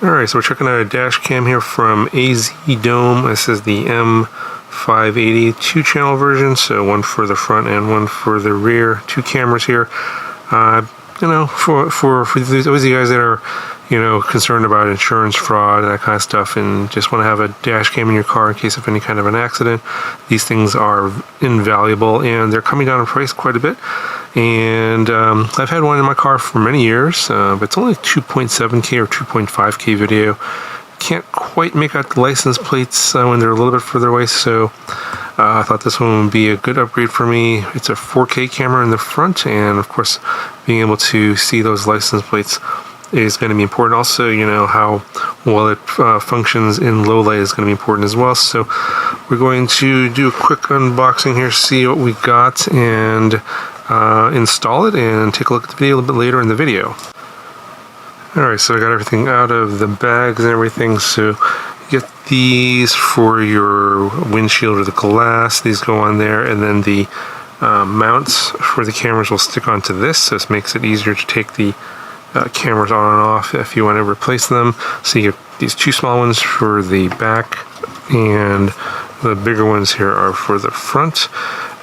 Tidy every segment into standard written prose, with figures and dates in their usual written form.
Alright, so we're checking out a dash cam here from AZ Dome. This is the M580 2-channel version, so one for the front and one for the rear. Two cameras here. For those of you guys that are, concerned about insurance fraud and that kind of stuff and just want to have a dash cam in your car in case of any kind of an accident, these things are invaluable and they're coming down in price quite a bit. And I've had one in my car for many years, but it's only 2.7K or 2.5K video. Can't quite make out the license plates when they're a little bit further away, so I thought this one would be a good upgrade for me. It's a 4K camera in the front, and of course being able to see those license plates is going to be important. Also, how well it functions in low light is going to be important as well. So we're going to do a quick unboxing here, see what we got, and install it and take a look at the video a little bit later in the video. Alright, so I got everything out of the bags and everything. So you get these for your windshield or the glass. These go on there, and then the mounts for the cameras will stick onto this. So this makes it easier to take the cameras on and off if you want to replace them. So you get these two small ones for the back, and the bigger ones here are for the front.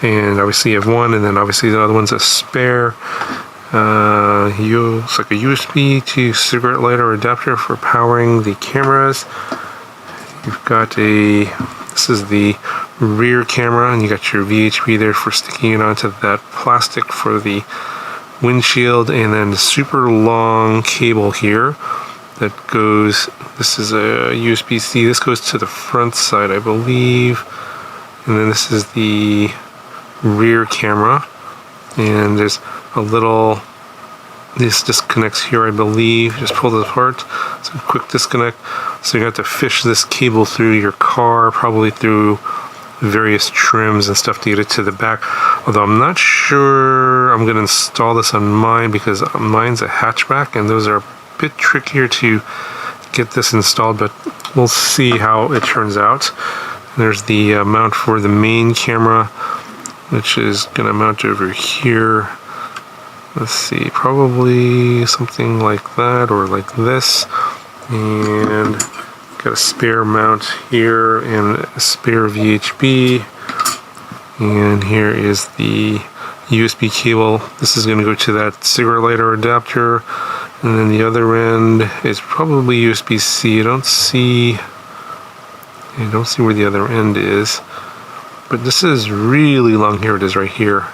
And obviously you have one, and then obviously the other one's a spare. It's like a USB to cigarette lighter adapter for powering the cameras. You've got this is the rear camera, and you got your VHP there for sticking it onto that plastic for the windshield, and then the super long cable here that goes, this is a USB-C, this goes to the front side I believe, and then this is the rear camera, and there's a little, this disconnects here I believe, just pull this apart, so a quick disconnect. So you have to fish this cable through your car, probably through various trims and stuff to get it to the back, although I'm not sure I'm going to install this on mine because mine's a hatchback and those are a bit trickier to get this installed, but we'll see how it turns out. There's the mount for the main camera, which is going to mount over here. Let's see, probably something like that or like this. And got a spare mount here and a spare VHB. And here is the USB cable. This is going to go to that cigarette lighter adapter. And then the other end is probably USB-C. I don't see where the other end is. But this is really long. Here it is right here.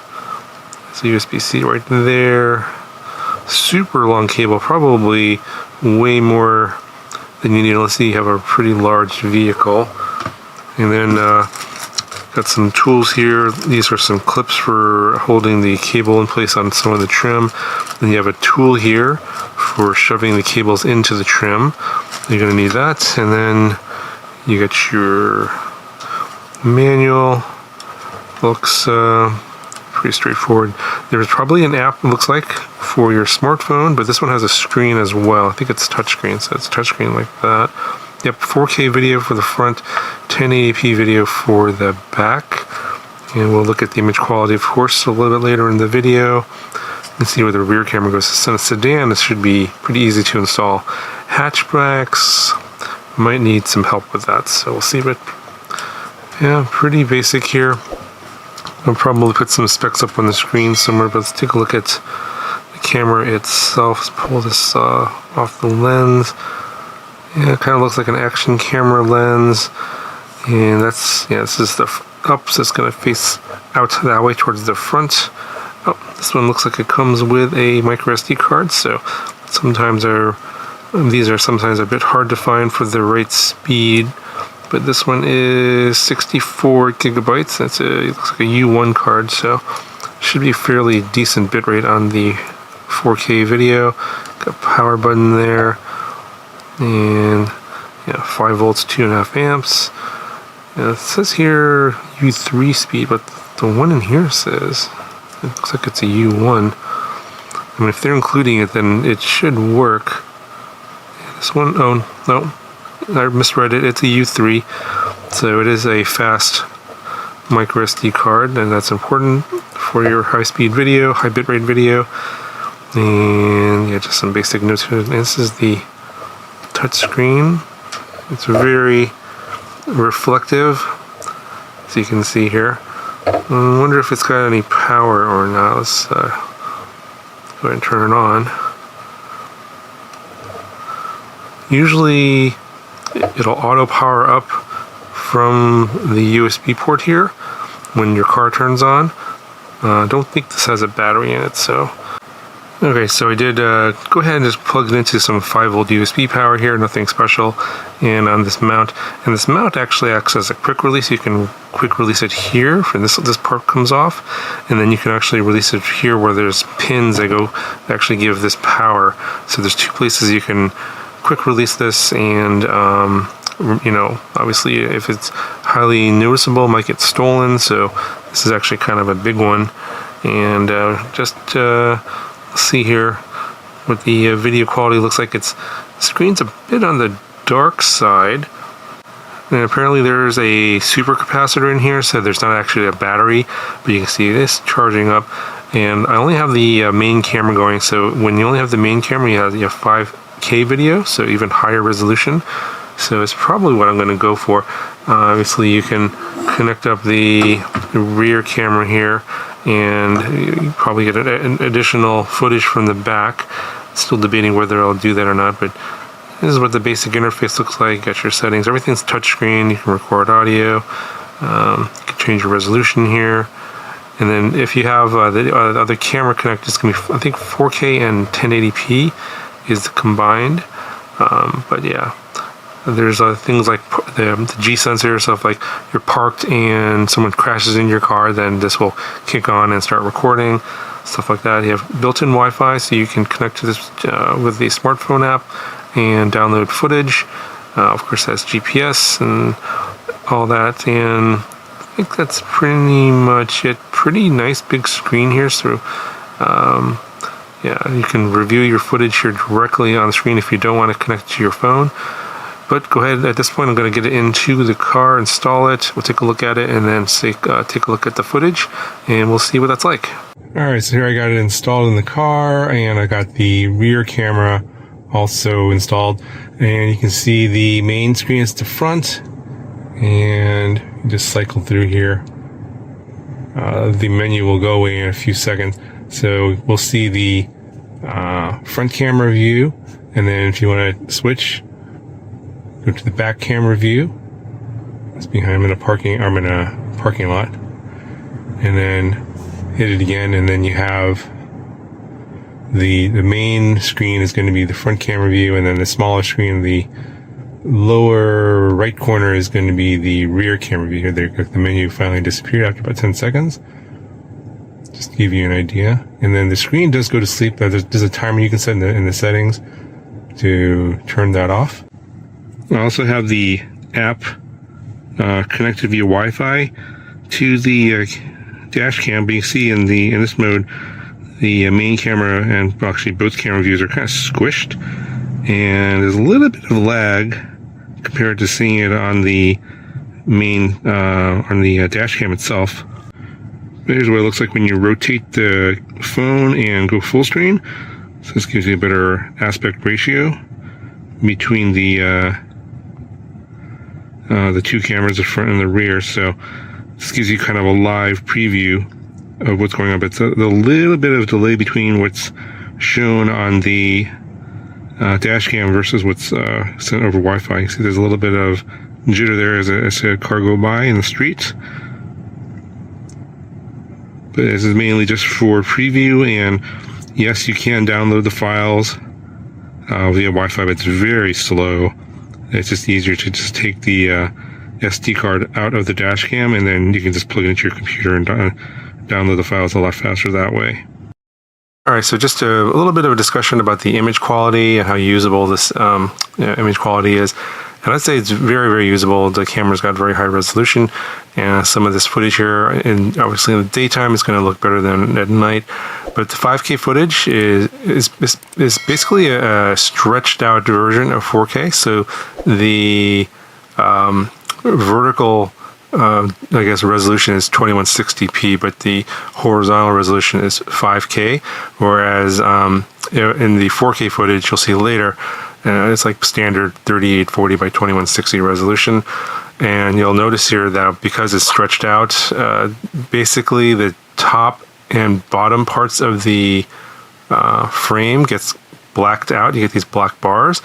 So USB-C right there. Super long cable, probably way more than you need unless you have a pretty large vehicle. And then got some tools here. These are some clips for holding the cable in place on some of the trim. Then you have a tool here for shoving the cables into the trim. You're going to need that. And then you got your manual. Looks pretty straightforward. There's probably an app, it looks like, for your smartphone, but this one has a screen as well. I think it's touchscreen, so it's touchscreen like that. Yep, 4K video for the front, 1080p video for the back. And we'll look at the image quality, of course, a little bit later in the video. And see where the rear camera goes. It's in a sedan, this should be pretty easy to install. Hatchbacks might need some help with that, so we'll see. But yeah, pretty basic here. I'll probably put some specs up on the screen somewhere, but let's take a look at the camera itself. Let's pull this off the lens. Yeah, it kind of looks like an action camera lens. And that's, yeah, this is the up, so it's going to face out that way towards the front. Oh, this one looks like it comes with a micro SD card, so sometimes these are sometimes a bit hard to find for the right speed. But this one is 64 gigabytes. It looks like a U1 card, so should be fairly decent bitrate on the 4K video. Got a power button there, and yeah, 5 volts, 2.5 amps. It says here U3 speed, but the one in here says it looks like it's a U1. I mean, if they're including it, then it should work. This one, oh no. I misread it, it's a U3, so it is a fast micro SD card, and that's important for your high-speed video, high bitrate video. And yeah, just some basic notes here. And this is the touch screen. It's very reflective, as you can see here. I wonder if it's got any power or not. Let's go ahead and turn it on. Usually it'll auto power up from the USB port here when your car turns on. Don't think this has a battery in it, so. Okay, so I did go ahead and just plug it into some 5-volt USB power here, nothing special, and on this mount. And this mount actually acts as a quick release. You can quick release it here, for this part comes off, and then you can actually release it here where there's pins that actually give this power. So there's 2 places you can quick release this, and you know, obviously if it's highly noticeable, it might get stolen, so this is actually kind of a big one. And just see here what the video quality looks like. The screen's a bit on the dark side, and apparently there's a super capacitor in here, so there's not actually a battery, but you can see this charging up. And I only have the main camera going, so when you only have the main camera, you have 5K video, so even higher resolution. So it's probably what I'm going to go for. Obviously you can connect up the rear camera here, and you probably get an additional footage from the back. Still debating whether I'll do that or not, but this is what the basic interface looks like. You got your settings, everything's touchscreen. You can record audio, you can change your resolution here, and then if you have the other camera connected, it's going to be, I think, 4K and 1080p is combined. But yeah, there's things like the G sensor, stuff like you're parked and someone crashes in your car, then this will kick on and start recording, stuff like that. You have built-in Wi-Fi, so you can connect to this with the smartphone app and download footage. Of course, that's GPS and all that, and I think that's pretty much it. Pretty nice big screen here, so yeah, you can review your footage here directly on the screen if you don't want to connect to your phone. But go ahead, at this point I'm going to get it into the car, install it, we'll take a look at it, and then take a look at the footage, and we'll see what that's like. Alright, so here I got it installed in the car, and I got the rear camera also installed, and you can see the main screen is the front, and you just cycle through here. The menu will go away in a few seconds, so we'll see the front camera view, and then if you want to switch, go to the back camera view. It's behind. I'm in a parking lot, and then hit it again, and then you have the main screen is going to be the front camera view, and then the smaller screen, the lower right corner, is going to be the rear camera view. There, the menu finally disappeared after about 10 seconds. Just to give you an idea. And then the screen does go to sleep. There's a timer you can set in the settings to turn that off. I also have the app connected via Wi-Fi to the dash cam. But you see in this mode, the main camera and actually both camera views are kind of squished, and there's a little bit of lag compared to seeing it on the main on the dash cam itself. Here's what it looks like when you rotate the phone and go full screen. So this gives you a better aspect ratio between the two cameras, the front and the rear. So this gives you kind of a live preview of what's going on. But it's a little bit of delay between what's shown on the dash cam versus what's sent over Wi-Fi. You see there's a little bit of jitter there as a car go by in the street. But this is mainly just for preview, and yes, you can download the files via Wi-Fi, but it's very slow. It's just easier to just take the SD card out of the dash cam, and then you can just plug it into your computer and download the files a lot faster that way. Alright, so just a little bit of a discussion about the image quality and how usable this image quality is. And I'd say it's very, very usable. The camera's got very high resolution, and some of this footage here, and obviously in the daytime, it's going to look better than at night. But the 5K footage is basically a stretched out version of 4K. So the vertical, I guess, resolution is 2160p, but the horizontal resolution is 5K. Whereas in the 4K footage, you'll see later, It's like standard 3840 by 2160 resolution. And you'll notice here that because it's stretched out, basically the top and bottom parts of the frame gets blacked out. You get these black bars.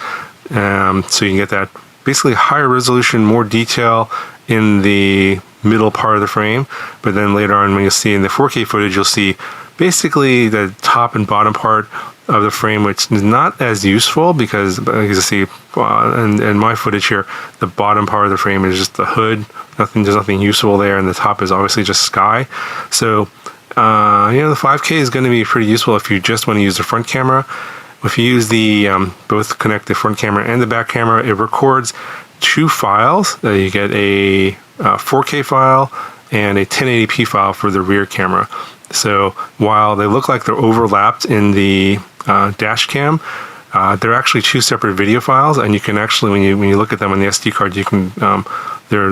So you can get that basically higher resolution, more detail in the middle part of the frame. But then later on, when you see in the 4K footage, you'll see basically the top and bottom part of the frame, which is not as useful because, as you see in my footage here, the bottom part of the frame is just the hood. There's nothing useful there, and the top is obviously just sky. So, the 5K is going to be pretty useful if you just want to use the front camera. If you use the both connect the front camera and the back camera, it records 2 files. You get a 4K file and a 1080p file for the rear camera. So while they look like they're overlapped in the dash cam, they're actually 2 separate video files, and you can actually, when you look at them on the SD card, you can they're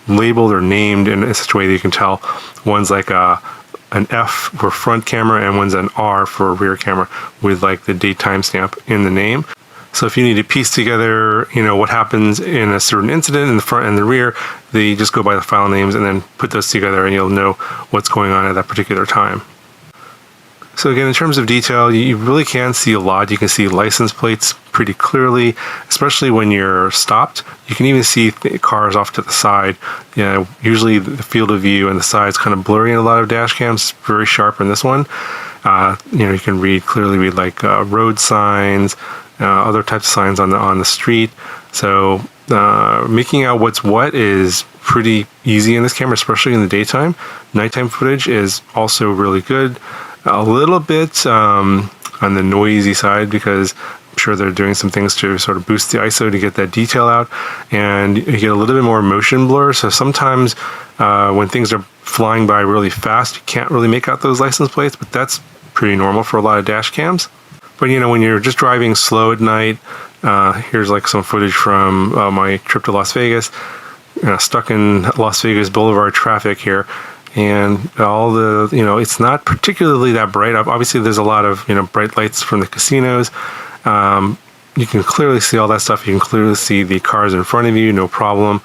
labeled or named in such a way that you can tell one's like an F for front camera and one's an R for a rear camera with like the date timestamp in the name. So if you need to piece together, what happens in a certain incident in the front and the rear, they just go by the file names and then put those together, and you'll know what's going on at that particular time. So again, in terms of detail, you really can see a lot. You can see license plates pretty clearly, especially when you're stopped. You can even see cars off to the side. Usually the field of view and the side is kind of blurry in a lot of dash cams. It's very sharp in this one. You can clearly read like road signs, other types of signs on the street. So making out what's what is pretty easy in this camera, especially in the daytime. Nighttime footage is also really good. A little bit on the noisy side because I'm sure they're doing some things to sort of boost the ISO to get that detail out, and you get a little bit more motion blur. So sometimes when things are flying by really fast, you can't really make out those license plates, but that's pretty normal for a lot of dash cams. But when you're just driving slow at night, here's like some footage from my trip to Las Vegas, stuck in Las Vegas Boulevard traffic here. And all the, it's not particularly that bright. Obviously, there's a lot of, bright lights from the casinos. You can clearly see all that stuff. You can clearly see the cars in front of you, no problem.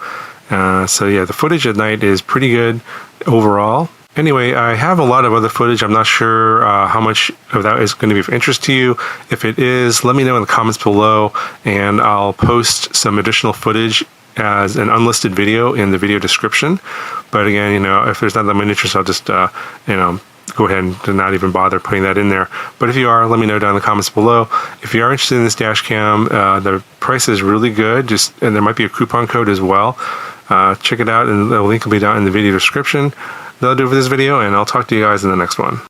So yeah, the footage at night is pretty good overall. Anyway, I have a lot of other footage. I'm not sure how much of that is going to be of interest to you. If it is, let me know in the comments below, and I'll post some additional footage as an unlisted video in the video description. But again, if there's not that much interest, I'll just, go ahead and not even bother putting that in there. But if you are, let me know down in the comments below. If you are interested in this dash cam, the price is really good, and there might be a coupon code as well. Check it out, and the link will be down in the video description. That'll do it for this video, and I'll talk to you guys in the next one.